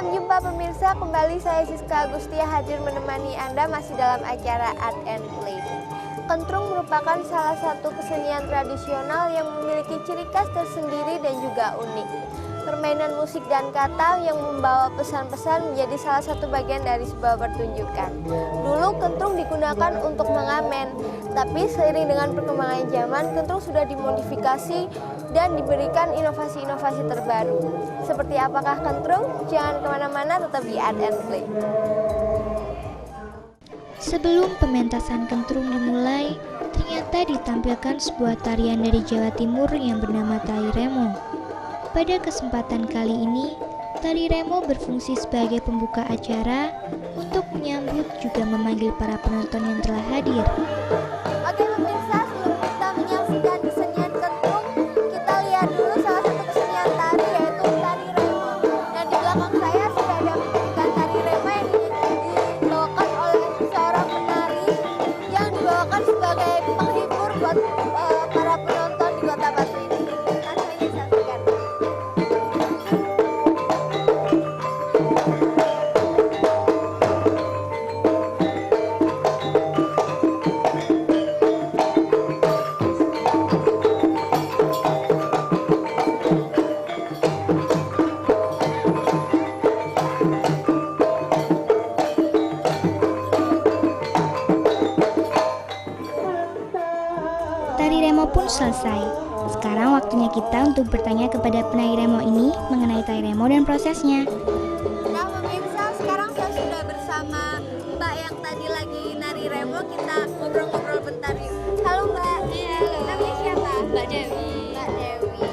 Salam jumpa pemirsa, kembali saya Siska Agustia hadir menemani Anda masih dalam acara Art and Play. Kentrung merupakan salah satu kesenian tradisional yang memiliki ciri khas tersendiri dan juga unik. Permainan musik dan kata yang membawa pesan-pesan menjadi salah satu bagian dari sebuah pertunjukan. Dulu kentrung digunakan untuk mengamen, tapi seiring dengan perkembangan zaman, kentrung sudah dimodifikasi dan diberikan inovasi-inovasi terbaru. Seperti apakah kentrung? Jangan kemana-mana, tetap di Art and Play. Sebelum pementasan kentrung dimulai, ternyata ditampilkan sebuah tarian dari Jawa Timur yang bernama tari remo. Pada kesempatan kali ini, tari remo berfungsi sebagai pembuka acara untuk menyambut juga memanggil para penonton yang telah hadir. Oke pemirsa, sebelum kita menyaksikan kesenian kentrung, kita lihat dulu salah satu kesenian tari, yaitu tari remo. Dan di belakang saya sudah ada pertunjukan tari remo yang dibawakan oleh seorang penari yang dibawakan sebagai penghibur buat para penonton di Kota Batu ini. Langsung aja saksikan. Tari remo pun selesai. Sekarang waktunya kita untuk bertanya kepada penari remo ini mengenai tari remo dan prosesnya. Nah pemirsa, sekarang saya sudah bersama Mbak yang tadi lagi nari remo. Kita ngobrol-ngobrol bentar yuk. Halo Mbak. Iya, halo. Namanya siapa? Mbak Dewi. Mbak Dewi.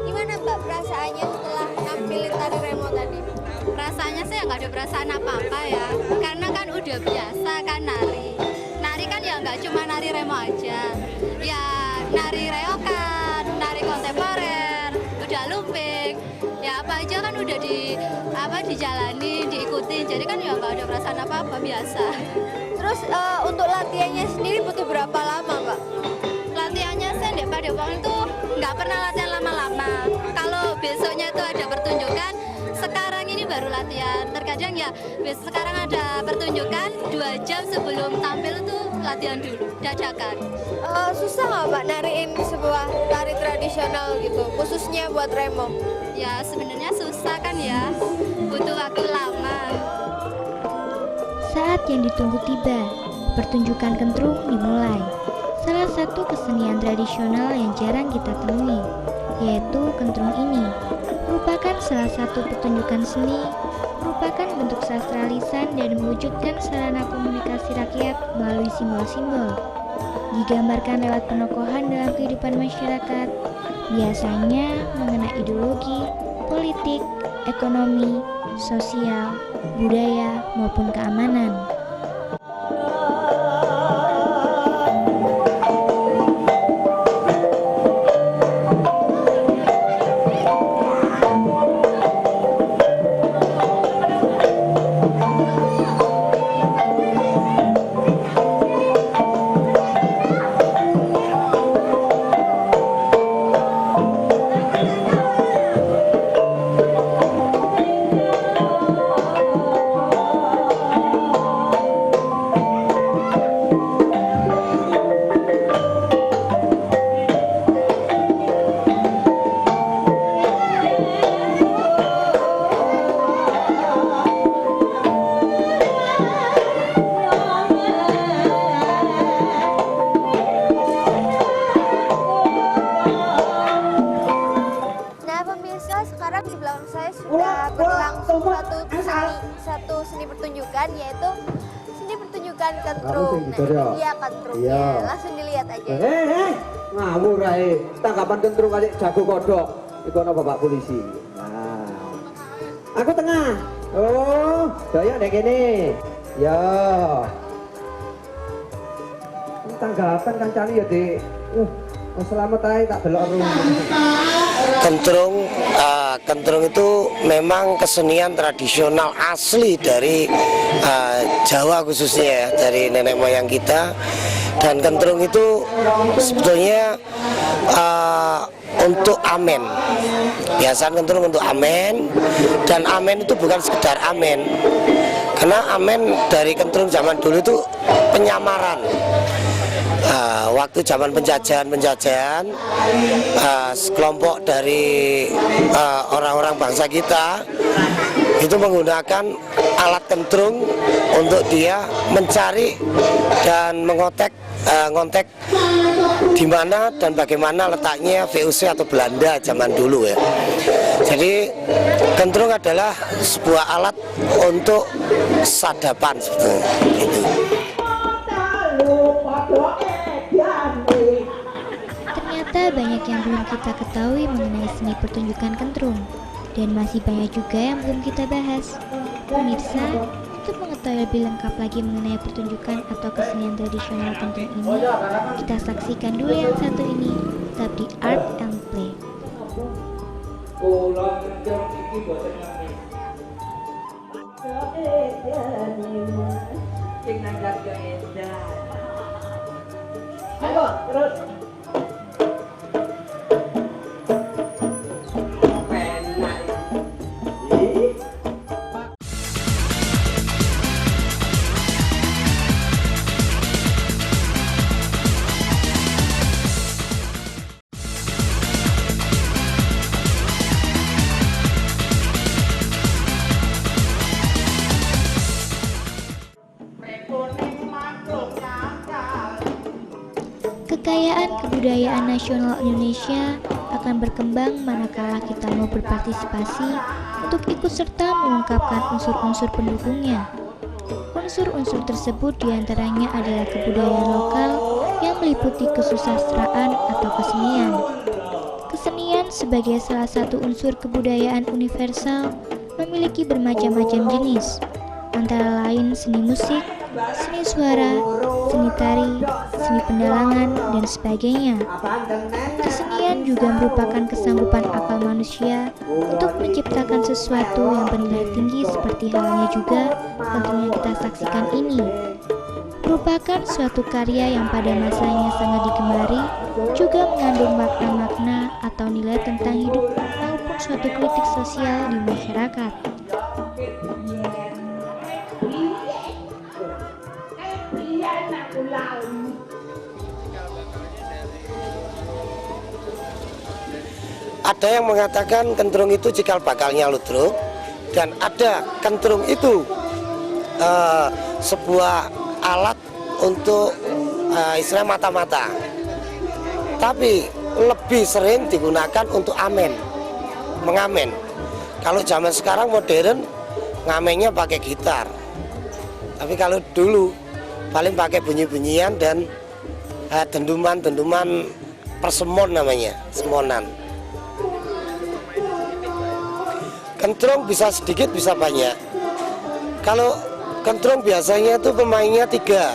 Gimana Mbak perasaannya setelah nampilin tari remo tadi? Rasanya sih nggak ada perasaan apa-apa ya, karena kan udah biasa kan nari. Nari kan ya nggak cuma nari remo aja, ya nari reokan, nari kontemporer, udah lumping, ya apa aja kan udah dijalani, diikutin. Jadi kan ya nggak ada perasaan apa-apa, biasa. Terus untuk latihannya sendiri butuh berapa lama Mbak? Latihannya sih di Padepokan itu nggak pernah latihan lama-lama. Kalau besoknya itu ada pertunjukan, sekarang ini baru latihan. Terkadang ya sekarang ada pertunjukan 2 jam sebelum tampil itu latihan dulu, dadakan. Susah nggak Mbak nariin sebuah tari tradisional gitu, khususnya buat remo? Ya sebenarnya susah kan ya, butuh waktu lama. Saat yang ditunggu tiba, pertunjukan kentrung dimulai. Salah satu kesenian tradisional yang jarang kita temui, yaitu kentrung ini, merupakan salah satu pertunjukan seni, merupakan bentuk sastra lisan dan mewujudkan sarana komunikasi rakyat melalui simbol-simbol. Digambarkan lewat penokohan dalam kehidupan masyarakat, biasanya mengenai ideologi, politik, ekonomi, sosial, budaya, maupun keamanan. Sekarang di belakang saya sudah berlangsung satu seni pertunjukan, yaitu seni pertunjukan kentrung. Nah, iya kentrungnya, langsung dilihat aja. Ngawur ae. Tanggapan kentrung kali jago kodok. Iku ana Bapak polisi. Nah. Aku tengah. Oh, daya nek kene. Ya. Tanggapan kancane ya, Dik. Selamat ae tak delok Kentrung itu memang kesenian tradisional asli dari Jawa khususnya ya, dari nenek moyang kita. Dan kentrung itu sebetulnya untuk amen. Biasa kentrung untuk amen, dan amen itu bukan sekedar amen. Karena amen dari kentrung zaman dulu itu penyamaran. Waktu zaman penjajahan, sekelompok dari orang-orang bangsa kita itu menggunakan alat kentrung untuk dia mencari dan mengontek di mana dan bagaimana letaknya VOC atau Belanda zaman dulu ya. Jadi kentrung adalah sebuah alat untuk sadapan sebetulnya. Gitu. Ternyata banyak yang belum kita ketahui mengenai seni pertunjukan kentrung, dan masih banyak juga yang belum kita bahas. Pemirsa, untuk mengetahui lebih lengkap lagi mengenai pertunjukan atau kesenian tradisional kentrung ini, kita saksikan dulu yang satu ini, tetap di Art and Play. Ayo, terus. Kekayaan kebudayaan nasional Indonesia akan berkembang manakala kita mau berpartisipasi untuk ikut serta mengungkapkan unsur-unsur pendukungnya. Unsur-unsur tersebut diantaranya adalah kebudayaan lokal yang meliputi kesusastraan atau kesenian. Kesenian sebagai salah satu unsur kebudayaan universal memiliki bermacam-macam jenis, antara lain seni musik, seni suara, seni tari, seni pendalangan, dan sebagainya. Kesenian juga merupakan kesanggupan akal manusia untuk menciptakan sesuatu yang bernilai tinggi, seperti halnya juga kentrung yang kita saksikan ini. Merupakan suatu karya yang pada masanya sangat digemari, juga mengandung makna-makna atau nilai tentang hidup maupun suatu kritik sosial di masyarakat. Ada yang mengatakan kentrung itu cikal bakalnya ludruk, dan ada kentrung itu sebuah alat untuk istilah mata-mata. Tapi lebih sering digunakan untuk amen, mengamen. Kalau zaman sekarang modern, ngamennya pakai gitar. Tapi kalau dulu paling pakai bunyi-bunyian dan denduman-denduman persemon namanya, semonan. Kentrung bisa sedikit bisa banyak. Kalau kentrung biasanya itu pemainnya 3.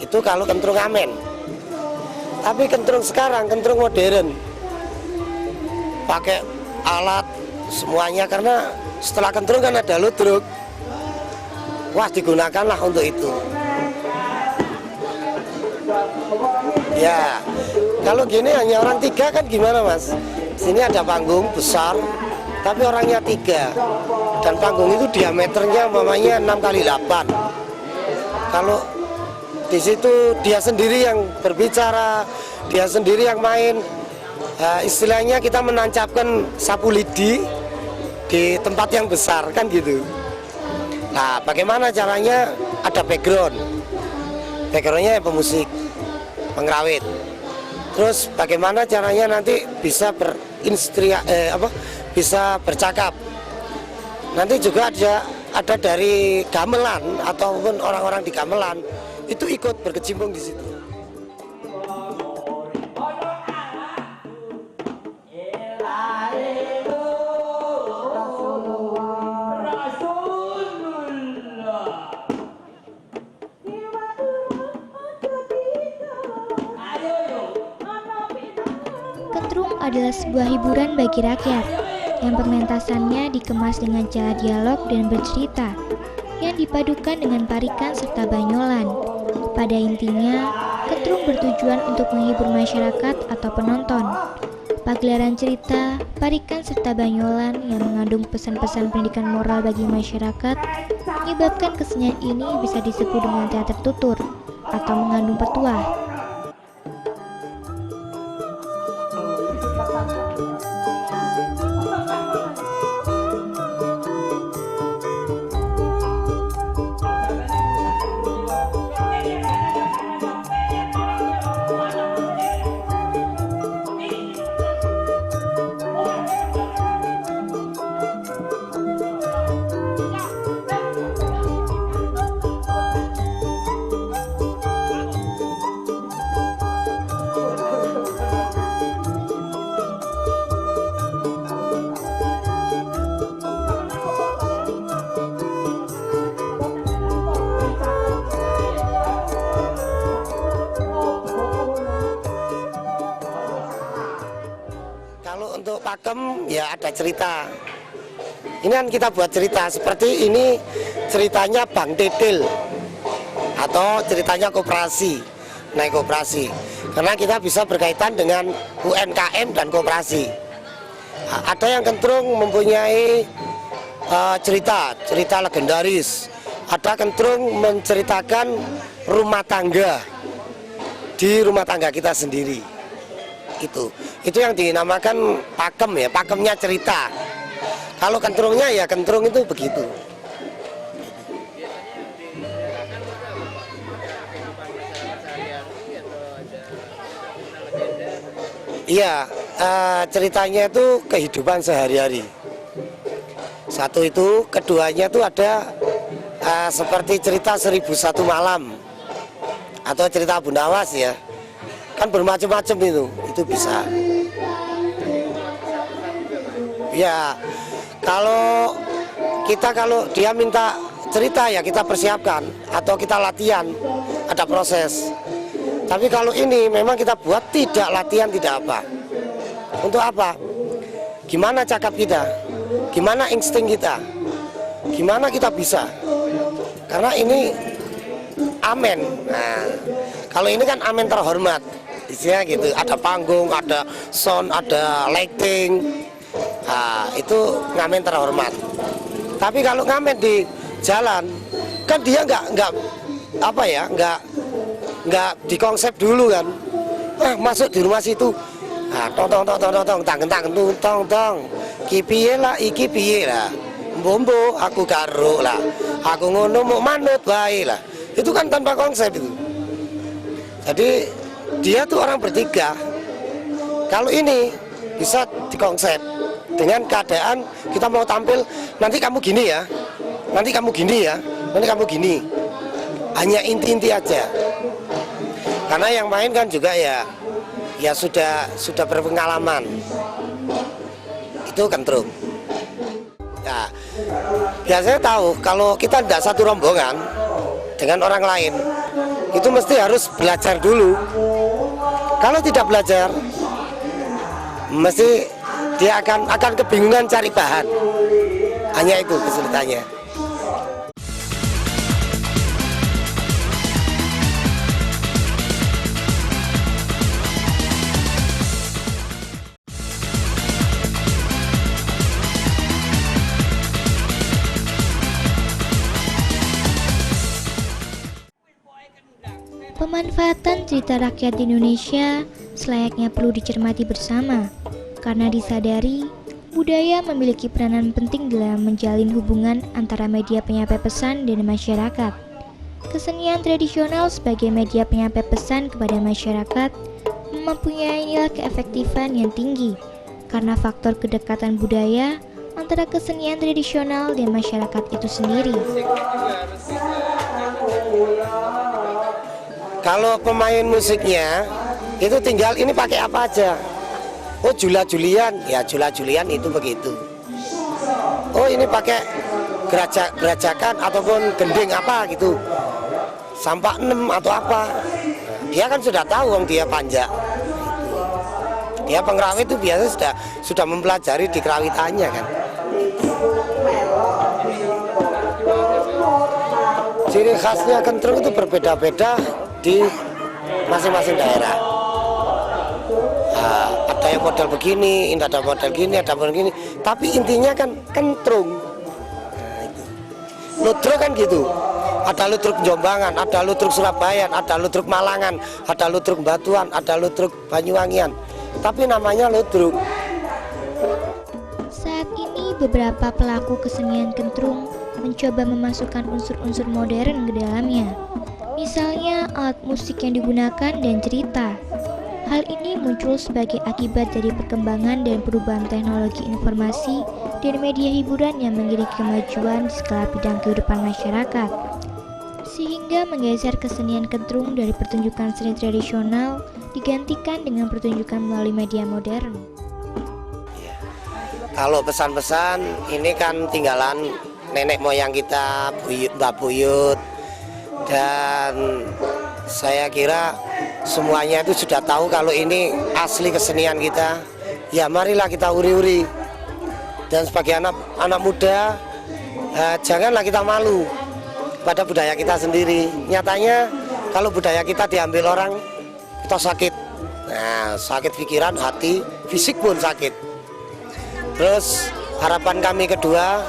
Itu kalau kentrung amen. Tapi kentrung sekarang, kentrung modern, pakai alat semuanya, karena setelah kentrung kan ada ludruk. Wah, digunakanlah untuk itu. Ya, kalau gini hanya orang 3 kan gimana, Mas? Sini ada panggung besar, tapi orangnya 3, dan panggung itu diameternya umpamanya 6x8. Kalau di situ dia sendiri yang berbicara, dia sendiri yang main, istilahnya kita menancapkan sapu lidi di tempat yang besar kan gitu. Nah, bagaimana caranya? Ada backgroundnya pemusik, pengrawit. Terus bagaimana caranya nanti bisa bisa bercakap. Nanti juga ada dari gamelan ataupun orang-orang di gamelan itu ikut berkecimpung di situ. Kentrung adalah sebuah hiburan bagi rakyat yang pementasannya dikemas dengan cara dialog dan bercerita yang dipadukan dengan parikan serta banyolan. Pada intinya, kentrung bertujuan untuk menghibur masyarakat atau penonton. pagelaran cerita, parikan serta banyolan yang mengandung pesan-pesan pendidikan moral bagi masyarakat menyebabkan kesenian ini bisa disebut dengan teater tutur atau mengandung petuah. Kalau untuk pakem ya ada cerita. Ini kan kita buat cerita seperti ini, ceritanya Bang Titil atau ceritanya koperasi, naik koperasi. Karena kita bisa berkaitan dengan UMKM dan koperasi. Ada yang cenderung mempunyai cerita legendaris. Ada cenderung menceritakan rumah tangga di rumah tangga kita sendiri. Itu yang dinamakan pakem ya, pakemnya cerita. Kalau kentrungnya ya kentrung itu begitu. Iya, ceritanya itu kehidupan sehari-hari. Satu itu, keduanya itu ada seperti cerita 1001 malam atau cerita Abu Nawas ya. Kan bermacam-macam itu bisa. Ya, kalau dia minta cerita ya kita persiapkan atau kita latihan, ada proses. Tapi kalau ini memang kita buat tidak latihan, tidak apa. Untuk apa? Gimana cakap kita? Gimana insting kita? Gimana kita bisa? Karena ini amen. Nah, kalau ini kan amen terhormat. Isinya gitu, ada panggung, ada sound, ada lighting. Nah, itu ngamen terhormat. Tapi kalau ngamen di jalan, kan dia nggak dikonsep dulu kan. Masuk di rumah situ, tong, ki piye lah, iki piye lah, bombo, aku karo lah, aku ngono mau manut bae lah. Itu kan tanpa konsep itu. Jadi dia tuh orang bertiga. Kalau ini bisa dikonsep dengan keadaan kita mau tampil nanti kamu gini ya, nanti kamu gini ya, nanti kamu gini. Hanya inti-inti aja. Karena yang main kan juga ya sudah berpengalaman. Itu kentrung. Nah, biasanya tahu kalau kita tidak satu rombongan dengan orang lain, itu mesti harus belajar dulu. Kalau tidak belajar, mesti dia akan kebingungan cari bahan. Hanya itu kesulitannya. Pemanfaatan cerita rakyat di Indonesia selayaknya perlu dicermati bersama, karena disadari budaya memiliki peranan penting dalam menjalin hubungan antara media penyampai pesan dan masyarakat. Kesenian tradisional sebagai media penyampai pesan kepada masyarakat mempunyai nilai keefektifan yang tinggi, karena faktor kedekatan budaya antara kesenian tradisional dan masyarakat itu sendiri. Kalau pemain musiknya itu tinggal ini pakai apa aja. Oh jula-julian, ya jula-julian itu begitu. Oh ini pakai gerajakan ataupun gending apa gitu. Sampak 6 atau apa. Dia kan sudah tahu wong dia panjak. Dia pengrawit itu biasa sudah mempelajari di kerawitannya kan. Ciri khasnya kentrung itu berbeda-beda di masing-masing daerah. ada yang model begini, ini ada model gini, ada model gini. Tapi intinya kan kentrung. Nah, itu. Ludruk kan gitu. Ada ludruk Jombangan, ada ludruk Surabaya, ada ludruk Malangan, ada ludruk Batuan, ada ludruk Banyuwangian. Tapi namanya ludruk. Saat ini beberapa pelaku kesenian kentrung mencoba memasukkan unsur-unsur modern ke dalamnya. Misalnya alat musik yang digunakan dan cerita. Hal ini muncul sebagai akibat dari perkembangan dan perubahan teknologi informasi dan media hiburan yang mengiringi kemajuan di segala bidang kehidupan masyarakat, sehingga menggeser kesenian kentrung dari pertunjukan seni tradisional digantikan dengan pertunjukan melalui media modern. Kalau pesan-pesan ini kan tinggalan nenek moyang kita, Mbak Buyut, dan saya kira semuanya itu sudah tahu kalau ini asli kesenian kita. Ya marilah kita uri-uri. Dan sebagai anak muda, janganlah kita malu pada budaya kita sendiri. Nyatanya kalau budaya kita diambil orang, kita sakit. Nah, sakit pikiran, hati, fisik pun sakit. Terus harapan kami kedua,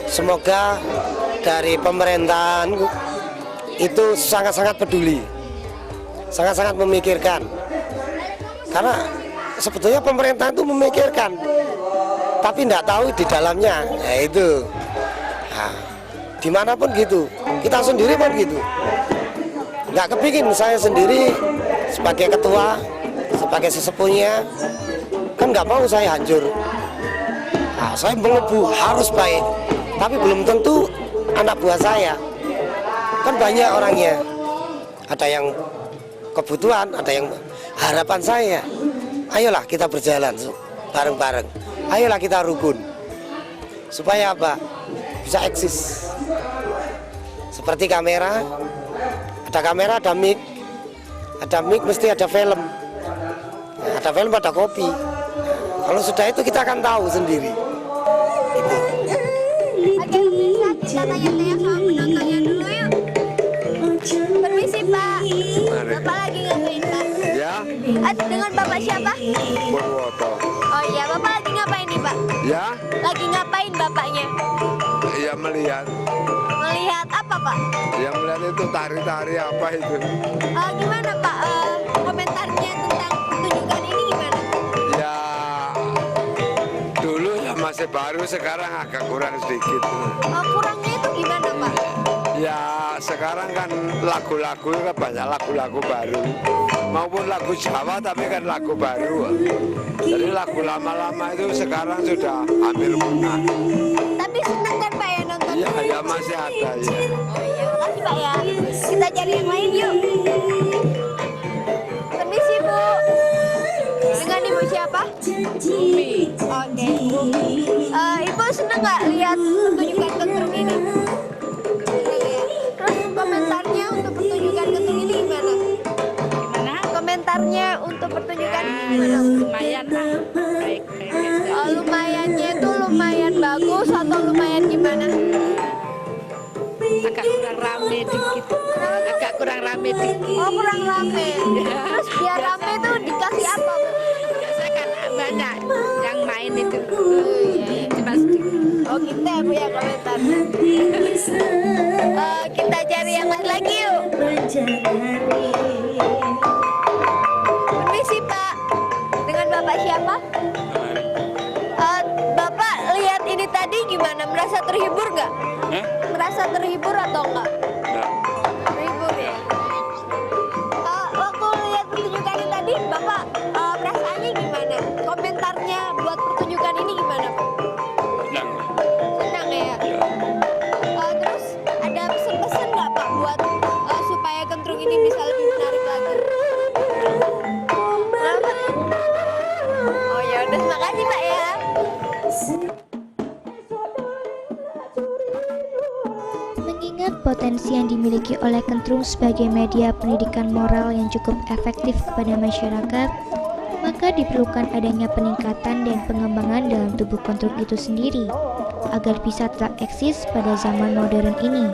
semoga dari pemerintahan itu sangat-sangat peduli, sangat-sangat memikirkan. Karena sebetulnya pemerintah itu memikirkan, tapi tidak tahu di dalamnya. Ya itu, nah, dimanapun gitu, kita sendiri pun gitu. Nggak kepingin saya sendiri sebagai ketua, sebagai sesepuhnya, kan nggak mau saya hancur. Nah, saya melebu harus baik, tapi belum tentu anak buah saya. Kan banyak orangnya, ada yang kebutuhan, ada yang harapan saya. Ayolah kita berjalan bareng-bareng, ayolah kita rukun, supaya apa? Bisa eksis. Seperti kamera, ada mic, mesti ada film, ada kopi. Kalau sudah itu kita akan tahu sendiri. Gitu. Oke, bisa kita tanya-tanya sama penontonnya dulu yuk. Permisi Pak, Bapak lagi ngapain Pak? Ya, Dengan Bapak siapa? Purwoto. Oh iya, Bapak lagi ngapain nih Pak? Ya, Lagi ngapain Bapaknya? ya melihat. Melihat apa Pak? Yang melihat itu tari-tari apa itu? Gimana Pak komentarnya tentang pertunjukan ini gimana? Ya, dulu ya masih baru, sekarang agak kurang sedikit. Kurangnya itu gimana Pak? Ya, sekarang kan lagu-lagu kan banyak lagu-lagu baru. Maupun lagu Jawa tapi kan lagu baru. Jadi lagu lama-lama itu sekarang sudah hampir punah. Tapi senang kan Pak ya nonton? Iya, ya masih ada ya. Oh iya, makasih Pak ya. Kita cari yang lain yuk. Permisi Bu. Dengan Ibu siapa? Bumi. Oke. Ibu senang nggak lihat pertunjukan kentrung ini? Terus komentarnya untuk pertunjukan kentrung ini gimana? Gimana? Komentarnya untuk pertunjukan ini gimana? Lumayan lah, baik. Lumayannya itu lumayan bagus atau lumayan gimana? Agak kurang rame dikit. Agak kurang rame dikit. Oh kurang rame. Terus biar rame tuh dikasih apa Bu? Biasa kan banyak yang main itu. Cuma sedikit. Oh gitu ya Bu ya komentar. Kita cari yang lain lagi yuk. Permisi Pak. Dengan Bapak siapa? Bapak lihat ini tadi gimana? Merasa terhibur nggak? Merasa terhibur atau enggak? Terhibur ya. Waktu lihat pertunjukan ini tadi, Bapak perasaannya gimana? Komentarnya buat pertunjukan ini gimana Pak? Senang ya. Terus ada pesan-pesan nggak Pak buat supaya kentrung ini bisa lebih menarik lagi? Kenapa? Oh ya udah, terima kasih Pak ya. Mengingat potensi yang dimiliki oleh kentrung sebagai media pendidikan moral yang cukup efektif kepada masyarakat, maka diperlukan adanya peningkatan dan pengembangan dalam tubuh kentrung itu sendiri, agar bisa tetap eksis pada zaman modern ini.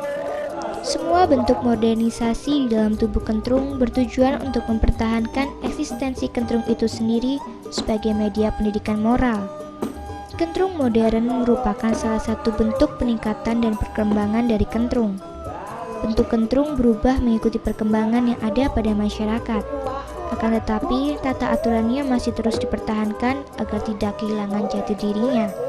Semua bentuk modernisasi di dalam tubuh kentrung bertujuan untuk mempertahankan eksistensi kentrung itu sendiri sebagai media pendidikan moral. Kentrung modern merupakan salah satu bentuk peningkatan dan perkembangan dari kentrung. Bentuk kentrung berubah mengikuti perkembangan yang ada pada masyarakat. Akan tetapi, tata aturannya masih terus dipertahankan agar tidak kehilangan jati dirinya.